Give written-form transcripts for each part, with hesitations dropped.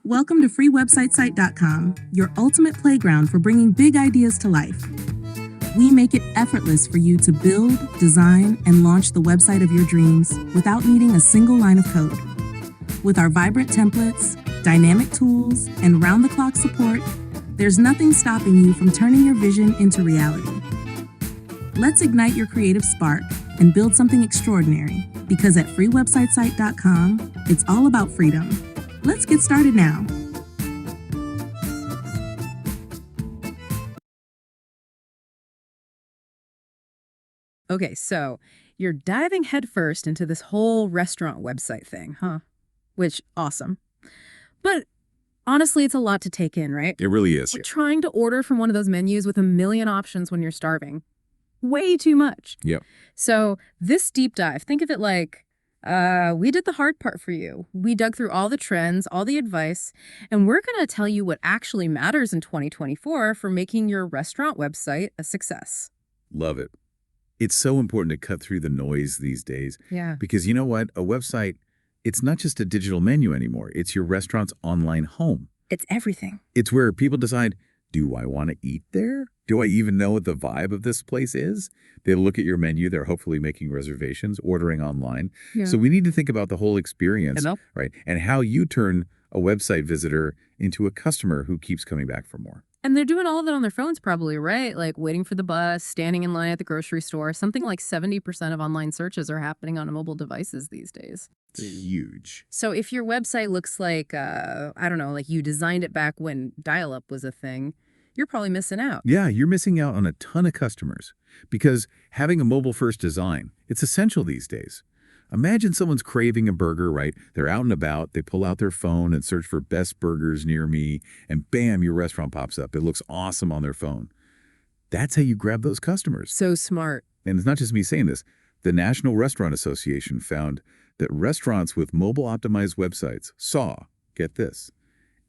Welcome to freewebsitesite.com, your ultimate playground for bringing big ideas to life. We make it effortless for you to build, design, and launch the website of your dreams without needing a single line of code. With our vibrant templates, dynamic tools, and round-the-clock support, there's nothing stopping you from turning your vision into reality. Let's ignite your creative spark and build something extraordinary, because at freewebsitesite.com, it's all about freedom. Let's get started now. Okay, so you're diving headfirst into this whole restaurant website thing, huh? Which, awesome. But honestly, it's a lot to take in, right? It really is. Like trying to order from one of those menus with a million options when you're starving. Way too much. Yep. So this deep dive, think of it like, we did the hard part for you. We dug through all the trends, all the advice, and we're going to tell you what actually matters in 2024 for making your restaurant website a success. Love it. It's so important to cut through the noise these days Yeah. because you know what? A website, it's not just a digital menu anymore. It's your restaurant's online home. It's everything. It's where people decide, do I want to eat there? Do I even know what the vibe of this place is? They look at your menu. They're hopefully making reservations, ordering online. Yeah. So we need to think about the whole experience, Hello? right? And how you turn a website visitor into a customer who keeps coming back for more. And they're doing all of it on their phones probably, right? Like waiting for the bus, standing in line at the grocery store. Something like 70% of online searches are happening on mobile devices these days. It's huge. So if your website looks like, I don't know, like you designed it back when dial-up was a thing, you're probably missing out. Yeah, you're missing out on a ton of customers because having a mobile-first design, it's essential these days. Imagine someone's craving a burger, right? They're out and about, they pull out their phone and search for best burgers near me, and bam, your restaurant pops up. It looks awesome on their phone. That's how you grab those customers. So smart. And it's not just me saying this. The National Restaurant Association found that restaurants with mobile-optimized websites saw, get this,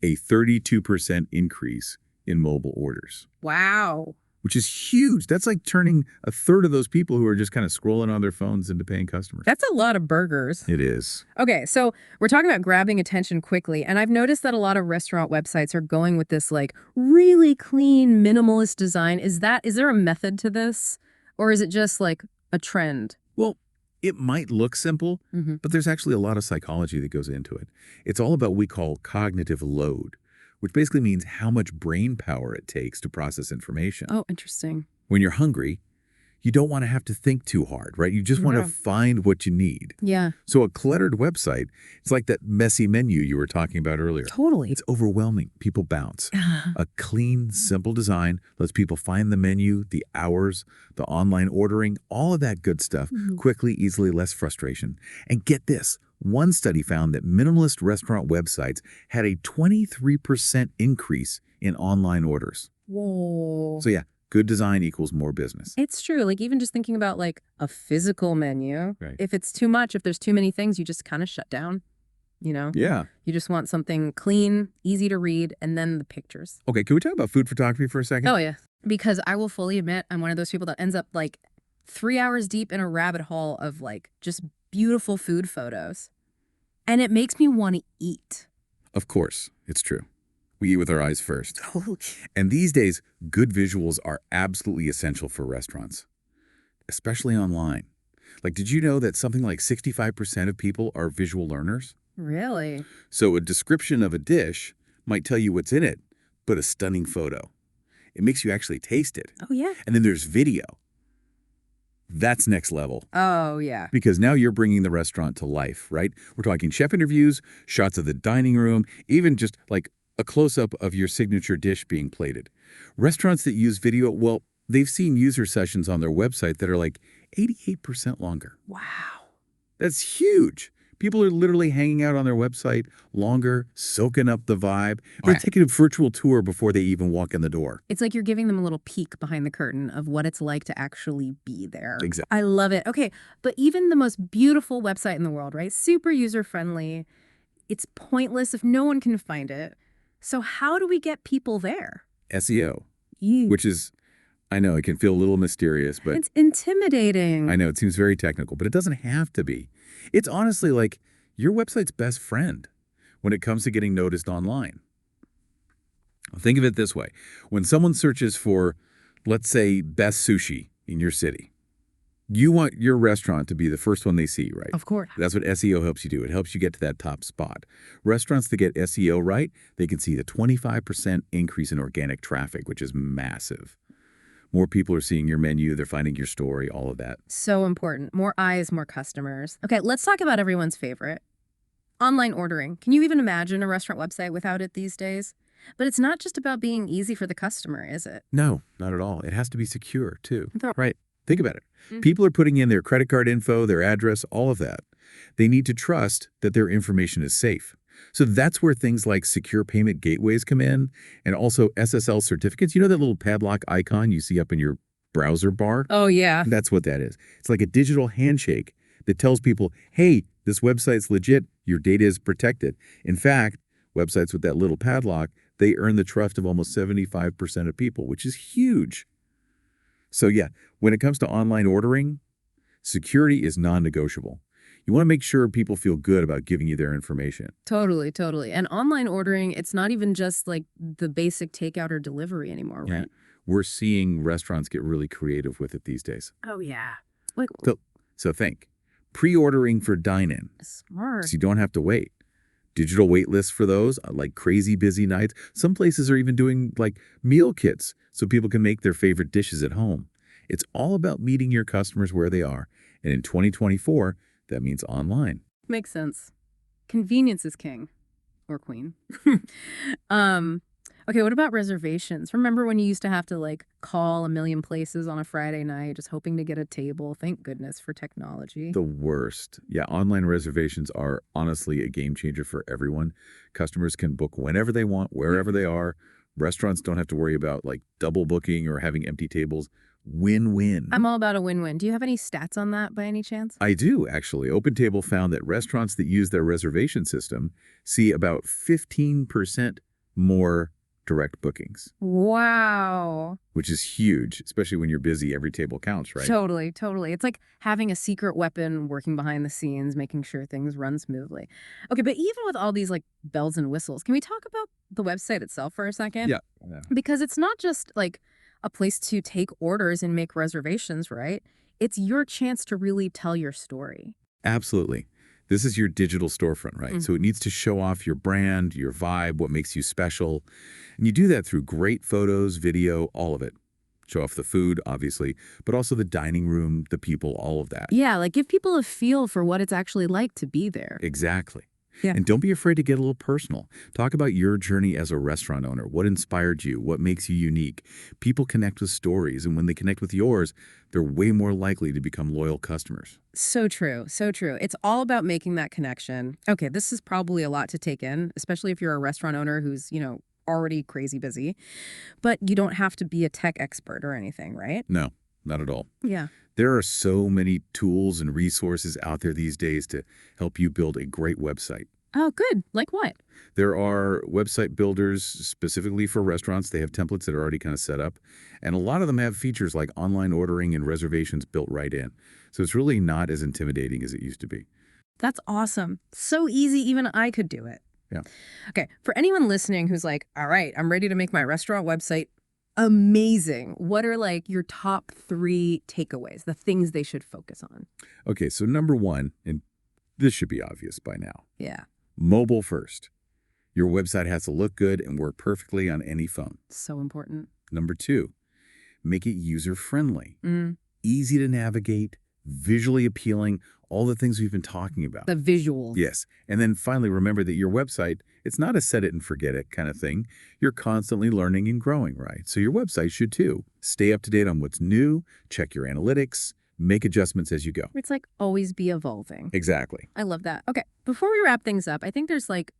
a 32% increase in mobile orders, Wow. which is huge. That's like turning a third of those people who are just kind of scrolling on their phones into paying customers. That's a lot of burgers. It is. Okay, so we're talking about grabbing attention quickly, and I've noticed that a lot of restaurant websites are going with this like really clean, minimalist design. Is there a method to this? Or is it just like a trend? Well, it might look simple, but there's actually a lot of psychology that goes into it. It's all about what we call cognitive load, which basically means how much brain power it takes to process information. Oh, interesting. When you're hungry, you don't want to have to think too hard, right? You just want to find what you need. Yeah, So a cluttered website, it's like that messy menu you were talking about earlier. totally. It's overwhelming. People bounce. A clean, simple design lets people find the menu, the hours, the online ordering, all of that good stuff quickly, easily, less frustration. And get this, one study found that minimalist restaurant websites had a 23% increase in online orders. Whoa. So yeah, good design equals more business. It's true. Like even just thinking about like a physical menu, Right. if it's too much, if there's too many things, you just kind of shut down, you know? Yeah. You just want something clean, easy to read, and then the pictures. Okay, can we talk about food photography for a second? Oh, yeah. Because I will fully admit, I'm one of those people that ends up like 3 hours deep in a rabbit hole of like just beautiful food photos. And it makes me want to eat. Of course, it's true. We eat with our eyes first. And these days, good visuals are absolutely essential for restaurants, especially online. Like, did you know that something like 65% of people are visual learners? Really? So a description of a dish might tell you what's in it, but a stunning photo. It makes you actually taste it. Oh, yeah. And then there's video. That's next level. Oh, yeah. Because now you're bringing the restaurant to life, right? We're talking chef interviews, shots of the dining room, even just like a close-up of your signature dish being plated. Restaurants that use video, well, they've seen user sessions on their website that are like 88% longer. Wow. That's huge. People are literally hanging out on their website longer, soaking up the vibe. They're taking a virtual tour before they even walk in the door. It's like you're giving them a little peek behind the curtain of what it's like to actually be there. Exactly. I love it. Okay, but even the most beautiful website in the world, right? Super user-friendly. It's pointless if no one can find it. So how do we get people there? SEO, which is, I know it can feel a little mysterious, but It's intimidating. I know it seems very technical, but it doesn't have to be. It's honestly like your website's best friend. when it comes to getting noticed online. Think of it this way. When someone searches for, let's say, best sushi in your city, you want your restaurant to be the first one they see, right? Of course. That's what SEO helps you do. It helps you get to that top spot. Restaurants that get SEO right, they can see the 25% increase in organic traffic, which is massive. More people are seeing your menu, they're finding your story, all of that. So important. More eyes, more customers. Okay, let's talk about everyone's favorite. Online ordering. Can you even imagine a restaurant website without it these days? But it's not just about being easy for the customer, is it? No, not at all. It has to be secure, too. They're- Right. Think about it. Mhm. People are putting in their credit card info, their address, all of that. They need to trust that their information is safe. So that's where things like secure payment gateways come in, and also SSL certificates. You know that little padlock icon you see up in your browser bar? Oh, yeah. That's what that is. It's like a digital handshake that tells people, hey, this website's legit, your data is protected. In fact, websites with that little padlock, they earn the trust of almost 75% of people, which is huge. So yeah, when it comes to online ordering, security is non-negotiable. You want to make sure people feel good about giving you their information. Totally, totally. And online ordering, it's not even just like the basic takeout or delivery anymore, right? We're seeing restaurants get really creative with it these days. Oh, yeah. Like, So think, pre-ordering for dine-in, smart. so you don't have to wait. Digital wait lists for those, like crazy busy nights. Some places are even doing like meal kits so people can make their favorite dishes at home. It's all about meeting your customers where they are. And in 2024, that means online. Makes sense. Convenience is king. Or queen. Okay, what about reservations? Remember when you used to have to like call a million places on a Friday night just hoping to get a table? Thank goodness for technology. The worst. Yeah, online reservations are honestly a game changer for everyone. Customers can book whenever they want, wherever they are. Restaurants don't have to worry about like double booking or having empty tables. Win-win. I'm all about a win-win. Do you have any stats on that by any chance? I do, actually. OpenTable found that restaurants that use their reservation system see about 15% more direct bookings, Wow. which is huge, especially when you're busy. Every table counts, right? Totally, totally. It's like having a secret weapon working behind the scenes, making sure things run smoothly. Okay, but even with all these like bells and whistles, can we talk about the website itself for a second? Yeah. Because it's not just like a place to take orders and make reservations, right? It's your chance to really tell your story. Absolutely. This is your digital storefront, right? Mm. So it needs to show off your brand, your vibe, what makes you special. And you do that through great photos, video, all of it. Show off the food, obviously, but also the dining room, the people, all of that. Yeah, like give people a feel for what it's actually like to be there. Exactly. Yeah. And don't be afraid to get a little personal. Talk about your journey as a restaurant owner. What inspired you? What makes you unique? People connect with stories, and when they connect with yours, they're way more likely to become loyal customers. So true, so true. It's all about making that connection. Okay, this is probably a lot to take in, especially if you're a restaurant owner who's, already crazy busy. But you don't have to be a tech expert or anything, right? No, not at all. Yeah. There are so many tools and resources out there these days to help you build a great website. Oh, good. Like what? There are website builders specifically for restaurants. They have templates that are already kind of set up. And a lot of them have features like online ordering and reservations built right in. So it's really not as intimidating as it used to be. That's awesome. So easy, even I could do it. Yeah. Okay, for anyone listening who's like, all right, I'm ready to make my restaurant website amazing. What are like your top 3 takeaways, the things they should focus on? Okay, so number 1, and this should be obvious by now, Yeah, mobile first. Your website has to look good and work perfectly on any phone. so important. Number 2, make it user-friendly, Mm, easy to navigate, visually appealing, all the things we've been talking about. the visuals. Yes. And then finally, remember that your website, it's not a set it and forget it kind of thing. You're constantly learning and growing, right? So your website should too. Stay up to date on what's new, check your analytics, make adjustments as you go. It's like always be evolving. Exactly. I love that. Okay, before we wrap things up, I think there's like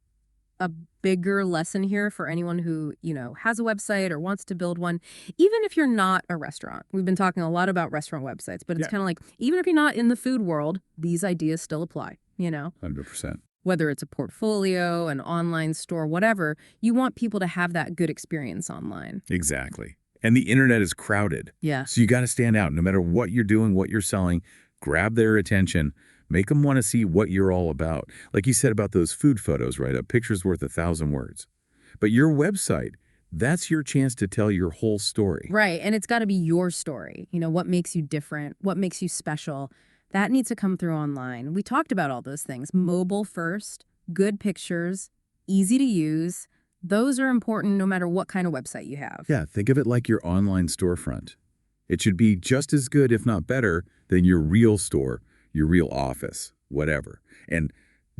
a bigger lesson here for anyone who, has a website or wants to build one, even if you're not a restaurant. We've been talking a lot about restaurant websites, but it's Yeah. kind of like, even if you're not in the food world, these ideas still apply, 100%. Whether it's a portfolio, an online store, whatever, you want people to have that good experience online. Exactly. And the internet is crowded. Yeah. So you got to stand out no matter what you're doing, what you're selling, grab their attention, Make them want to see what you're all about. Like you said about those food photos, right? A picture's worth 1,000 words. But your website, that's your chance to tell your whole story. Right, and it's got to be your story. What makes you different, what makes you special. That needs to come through online. We talked about all those things. Mobile first, good pictures, easy to use. Those are important no matter what kind of website you have. Yeah, think of it like your online storefront. It should be just as good, if not better, than your real store, your real office, whatever. And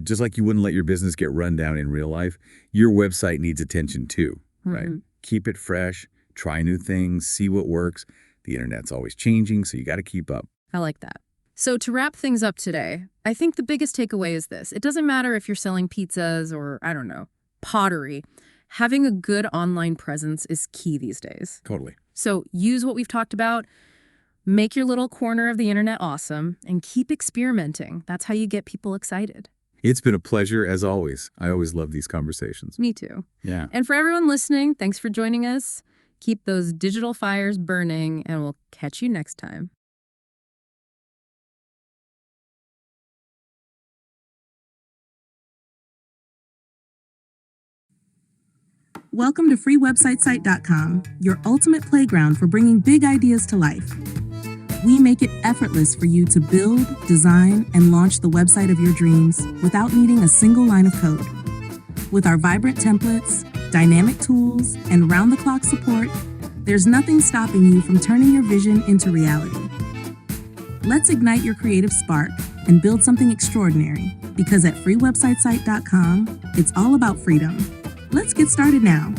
just like you wouldn't let your business get run down in real life, your website needs attention too, right? Keep it fresh, try new things, see what works. The internet's always changing, so you got to keep up. I like that. So to wrap things up today, I think the biggest takeaway is this. It doesn't matter if you're selling pizzas or, I don't know, pottery. Having a good online presence is key these days. Totally. So use what we've talked about, make your little corner of the internet awesome, and keep experimenting. That's how you get people excited. It's been a pleasure, as always. I always love these conversations. Me too. Yeah. And for everyone listening, thanks for joining us. Keep those digital fires burning, and we'll catch you next time. Welcome to freewebsitesite.com, your ultimate playground for bringing big ideas to life. We make it effortless for you to build, design, and launch the website of your dreams without needing a single line of code. With our vibrant templates, dynamic tools, and round-the-clock support, there's nothing stopping you from turning your vision into reality. Let's ignite your creative spark and build something extraordinary, because at freewebsitesite.com, it's all about freedom. Let's get started now.